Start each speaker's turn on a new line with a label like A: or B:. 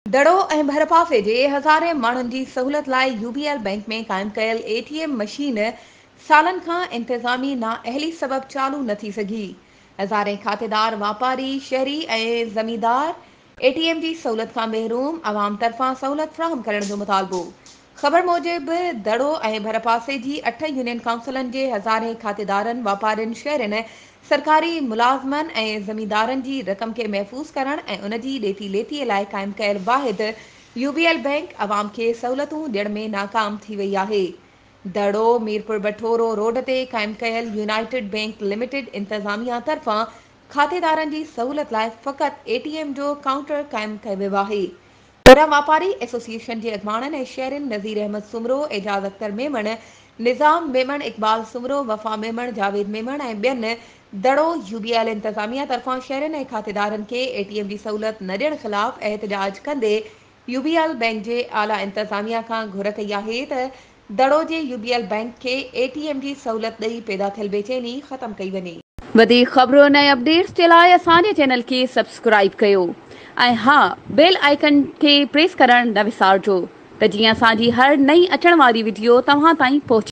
A: दड़ो ऐं भरपासे जे हज़ारे माण्हुनि जी सहूलियत लाइ यूबीएल बैंक में क़ाइमु कयल एटीएम मशीन सालनि खां इंतिज़ामी नाअहली सबबि चालू न थी सघी। हज़ारे खातेदार वापारी शहरी ऐं ज़मींदार एटीएम जी सहूलियत खां महरूम अवाम तरफ़ां सहूलियत फ़राहम करण जो मुतालबो। ख़बर मूजिबि दड़ो ऐं भरपासे जी 8 यूनियन काउंसिलनि जे हज़ारे खातेदारनि वापारियुनि शहरनि सरकारी मुलाज़मनि ऐं ज़मींदारनि जी रक़म खे महफ़ूज़ करण ऐं उन जी ॾेती लेतीअ लाइ क़ाइमु कयल वाहिद यूबीएल बैंक अवाम खे सहूलियतूं ॾियण में नाकाम थी वई आहे। दड़ो मीरपुर बठोरो रोड ते क़ाइमु कयल यूनाइटेड बैंक लिमिटेड इंतिज़ामिया तरफ़ां खातेदारनि जी सहूलियत लाइ फ़क़ति एटीएम जो काउंटर क़ाइमु कयो वियो आहे। ओड़ा वापारी एसोसिएशन जे अॻवाननि ऐं शहरनि नज़ीर अहमद सुमरो, एजाज़ अख्तर मेमण, निज़ाम मेमण, इक़बाल सुमरो, वफ़ा मेमण, जावेद मेमण ऐं ॿियनि दड़ो यूबीएल इंतिज़ामिया तरफ़ां शहरनि ऐं खातेदारनि खे एटीएम जी सहूलियत न ॾियण ख़िलाफ़ एहतजाज कंदे यूबीएल बैंक जे आला इंतिज़ामिया खां घुर कई आहे त दड़ो जे यूबीएल बैंक खे एटीएम जी सहूलियत ॾेई पैदा थियल बेचैनी ख़तमु कई वञे।
B: वधीक ख़बरुनि ऐं अपडेट्स जे लाइ असांजे चैनल खे सब्सक्राइब कयो ऐं हा, बेल आइकन खे प्रेस करणु न विसारिजो त जीअं असांजी हर नई अचण वारी वीडियो तव्हां ताईं पहुचे।